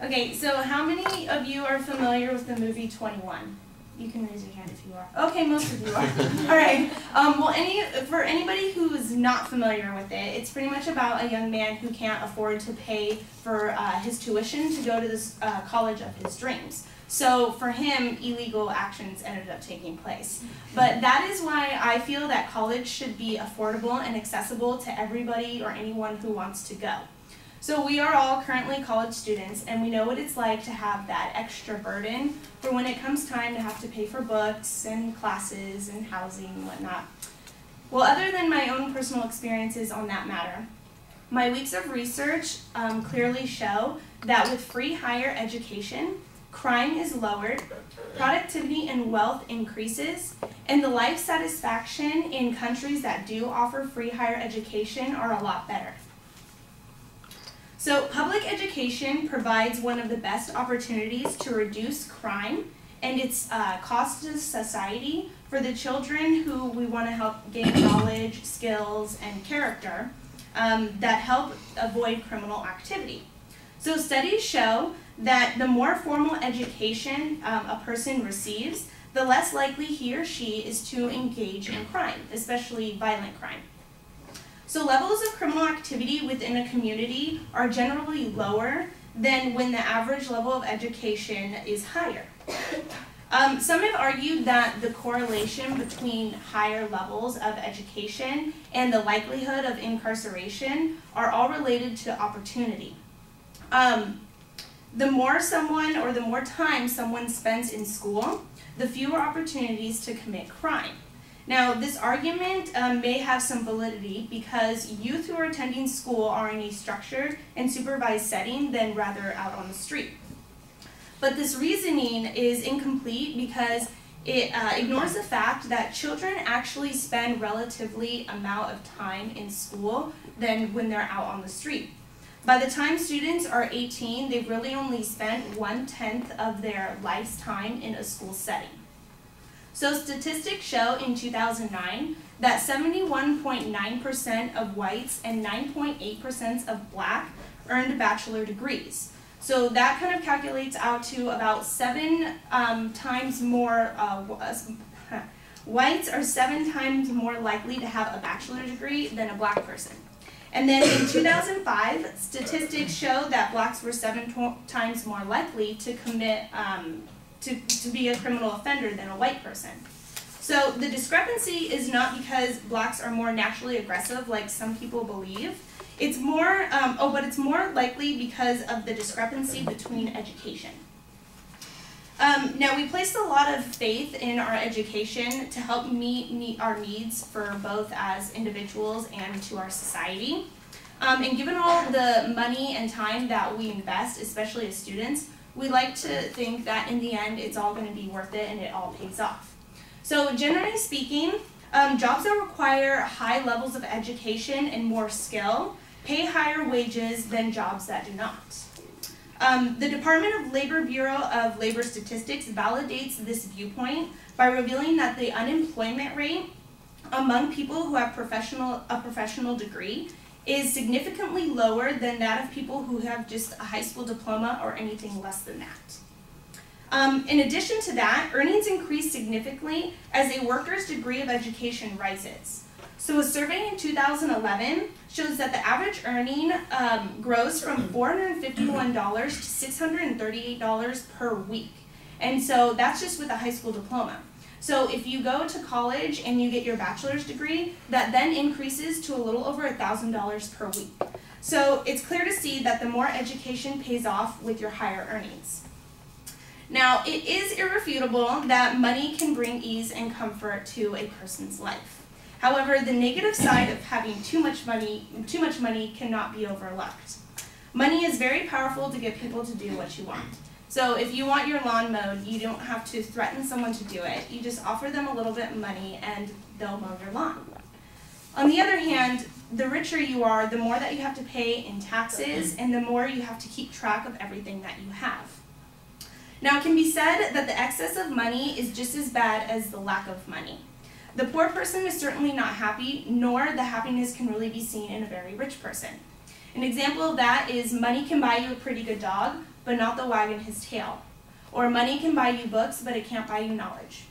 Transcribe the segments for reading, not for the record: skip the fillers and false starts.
Okay, so how many of you are familiar with the movie 21? You can raise your hand if you are. Okay, most of you are. All right. Well, for anybody who is not familiar with it, it's pretty much about a young man who can't afford to pay for his tuition to go to this college of his dreams. So for him, illegal actions ended up taking place. But that is why I feel that college should be affordable and accessible to everybody or anyone who wants to go. So we are all currently college students, and we know what it's like to have that extra burden for when it comes time to have to pay for books and classes and housing and whatnot. Well, other than my own personal experiences on that matter, my weeks of research clearly show that with free higher education, crime is lowered, productivity and wealth increases, and the life satisfaction in countries that do offer free higher education are a lot better. So public education provides one of the best opportunities to reduce crime and its cost to society for the children who we want to help gain knowledge, skills, and character that help avoid criminal activity. So studies show that the more formal education a person receives, the less likely he or she is to engage in crime, especially violent crime. So levels of criminal activity within a community are generally lower than when the average level of education is higher. Some have argued that the correlation between higher levels of education and the likelihood of incarceration are all related to opportunity. The more time someone spends in school, the fewer opportunities to commit crime. Now, this argument may have some validity because youth who are attending school are in a structured and supervised setting than rather out on the street. But this reasoning is incomplete because it ignores the fact that children actually spend relatively amount of time in school than when they're out on the street. By the time students are 18, they've really only spent 1/10 of their life's time in a school setting. So statistics show in 2009 that 71.9% of whites and 9.8% of black earned bachelor degrees. So that kind of calculates out to about 7 times more, whites are 7 times more likely to have a bachelor degree than a black person. And then in 2005, statistics show that blacks were 7 times more likely to commit to be a criminal offender than a white person. So the discrepancy is not because blacks are more naturally aggressive like some people believe. It's more, but it's more likely because of the discrepancy between education. Now we place a lot of faith in our education to help meet our needs for both as individuals and to our society. And given all the money and time that we invest, especially as students, we like to think that in the end it's all going to be worth it and it all pays off. So generally speaking, jobs that require high levels of education and more skill pay higher wages than jobs that do not. The Department of Labor Bureau of Labor Statistics validates this viewpoint by revealing that the unemployment rate among people who have a professional degree is significantly lower than that of people who have just a high school diploma or anything less than that. In addition to that, earnings increase significantly as a worker's degree of education rises. So a survey in 2011 shows that the average earning grows from $451 to $638 per week. And so that's just with a high school diploma. So if you go to college and you get your bachelor's degree, that then increases to a little over $1,000 per week. So it's clear to see that the more education pays off with your higher earnings. Now, it is irrefutable that money can bring ease and comfort to a person's life. However, the negative side of having too much money cannot be overlooked. Money is very powerful to get people to do what you want. So if you want your lawn mowed, you don't have to threaten someone to do it. You just offer them a little bit of money and they'll mow your lawn. On the other hand, the richer you are, the more that you have to pay in taxes and the more you have to keep track of everything that you have. Now, it can be said that the excess of money is just as bad as the lack of money. The poor person is certainly not happy, nor the happiness can really be seen in a very rich person. An example of that is money can buy you a pretty good dog, but not the wag in his tail. Or money can buy you books, but it can't buy you knowledge.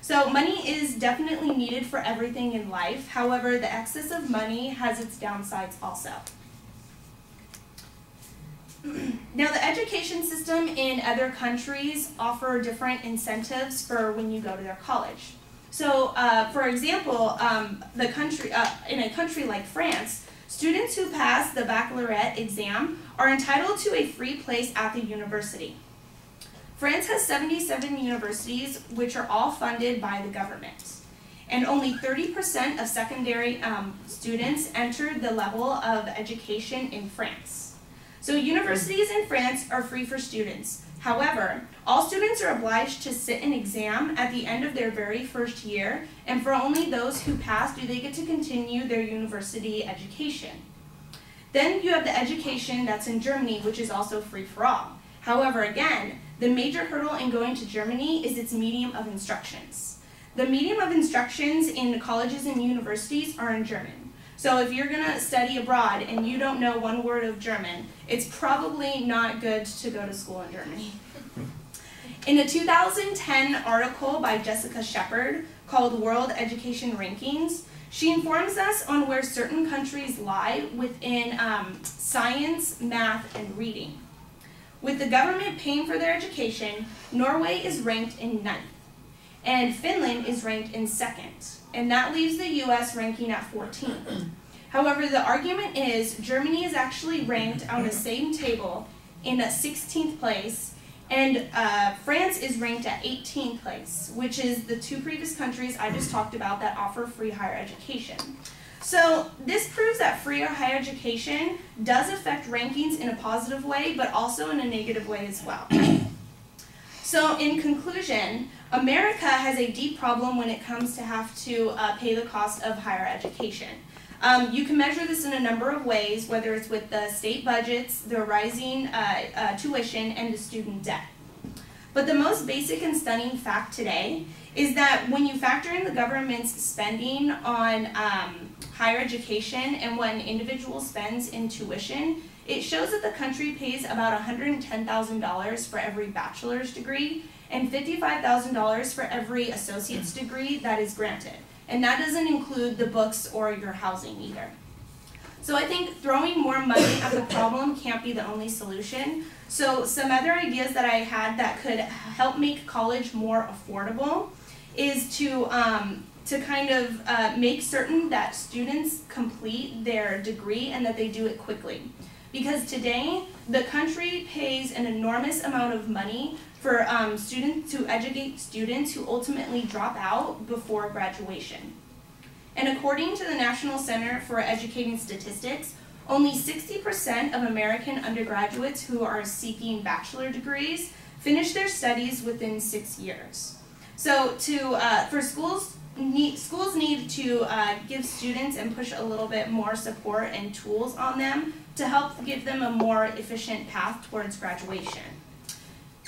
So money is definitely needed for everything in life. However, the excess of money has its downsides also. Now, the education system in other countries offer different incentives for when you go to their college. So, for example, in a country like France, students who pass the baccalaureate exam are entitled to a free place at the university. France has 77 universities, which are all funded by the government. And only 30% of secondary students entered the level of education in France. So universities in France are free for students. However, all students are obliged to sit an exam at the end of their very first year, and for only those who pass do they get to continue their university education. Then you have the education that's in Germany, which is also free for all. However, again, the major hurdle in going to Germany is its medium of instructions. The medium of instructions in colleges and universities are in German. So if you're going to study abroad and you don't know one word of German, it's probably not good to go to school in Germany. In a 2010 article by Jessica Shepard called World Education Rankings, she informs us on where certain countries lie within science, math, and reading. With the government paying for their education, Norway is ranked in 9th, and Finland is ranked in 2nd. And that leaves the US ranking at 14th. However, the argument is Germany is actually ranked on the same table in a 16th place, and France is ranked at 18th place, which is the two previous countries I just talked about that offer free higher education. So this proves that free or higher education does affect rankings in a positive way, but also in a negative way as well. So in conclusion, America has a deep problem when it comes to have to pay the cost of higher education. You can measure this in a number of ways, whether it's with the state budgets, the rising tuition, and the student debt. But the most basic and stunning fact today is that when you factor in the government's spending on higher education and what an individual spends in tuition, it shows that the country pays about $110,000 for every bachelor's degree and $55,000 for every associate's degree that is granted. And that doesn't include the books or your housing either. So I think throwing more money at the problem can't be the only solution. So some other ideas that I had that could help make college more affordable is to kind of make certain that students complete their degree and that they do it quickly. Because today, the country pays an enormous amount of money for students to educate students who ultimately drop out before graduation. And according to the National Center for Educating Statistics, only 60% of American undergraduates who are seeking bachelor degrees finish their studies within 6 years. So schools need to give students and push a little bit more support and tools on them to help give them a more efficient path towards graduation.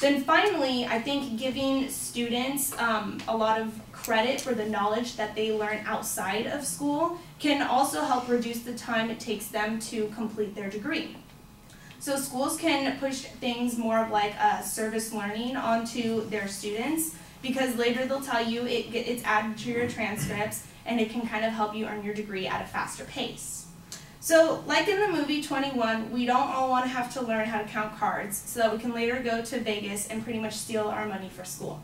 Then finally, I think giving students a lot of credit for the knowledge that they learn outside of school can also help reduce the time it takes them to complete their degree. So schools can push things more of like service learning onto their students, because later they'll tell you it's added to your transcripts and it can kind of help you earn your degree at a faster pace. So like in the movie 21, we don't all want to have to learn how to count cards so that we can later go to Vegas and pretty much steal our money for school.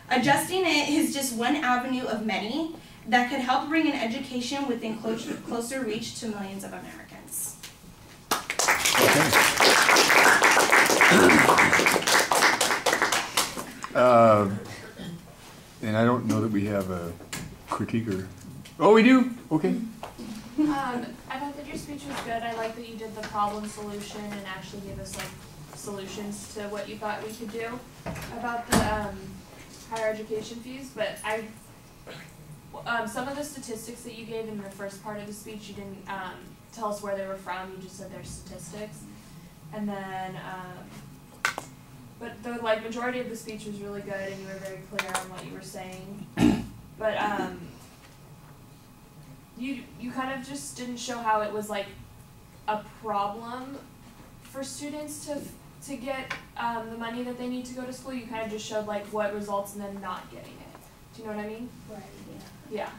Adjusting it is just one avenue of many that could help bring an education within closer reach to millions of Americans. And I don't know that we have a critiquer. Oh, we do? Okay. I thought that your speech was good. I like that you did the problem solution and actually gave us like solutions to what you thought we could do about the higher education fees. But some of the statistics that you gave in the first part of the speech, you didn't tell us where they were from. You just said they're statistics, and then but the majority of the speech was really good, and you were very clear on what you were saying. But you kind of just didn't show how it was like a problem for students to get the money that they need to go to school. You kind of just showed like what results in them not getting it. Do you know what I mean? Right, Yeah.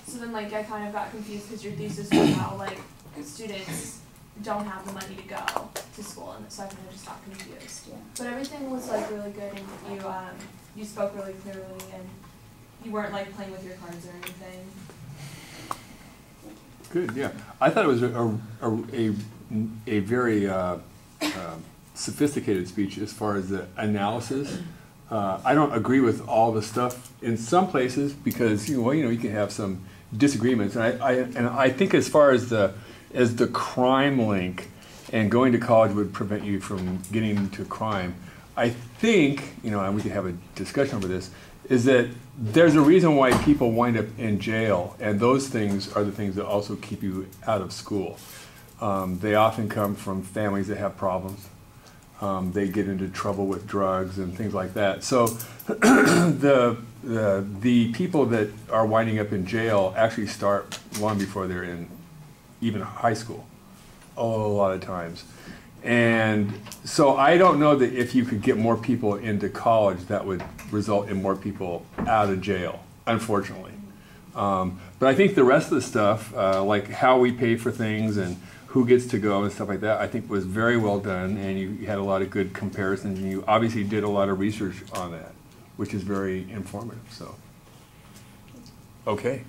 So then like I kind of got confused because your thesis was how like students don't have the money to go to school, and so I kind of just got confused. Yeah. But everything was like really good, and you spoke really clearly, and you weren't like playing with your cards or anything. Good, yeah. I thought it was a very sophisticated speech as far as the analysis. I don't agree with all the stuff in some places because you can have some disagreements, and I think as far as the crime link and going to college would prevent you from getting into crime. I think, and we could have a discussion over this, is that there's a reason why people wind up in jail, and those things are the things that also keep you out of school. They often come from families that have problems. They get into trouble with drugs and things like that. So the people that are winding up in jail actually start long before they're in even high school, a lot of times. And so I don't know that if you could get more people into college, that would result in more people out of jail, unfortunately. But I think the rest of the stuff, like how we pay for things and who gets to go and stuff like that, I think was very well done, and you had a lot of good comparisons, and you obviously did a lot of research on that, which is very informative. So, okay.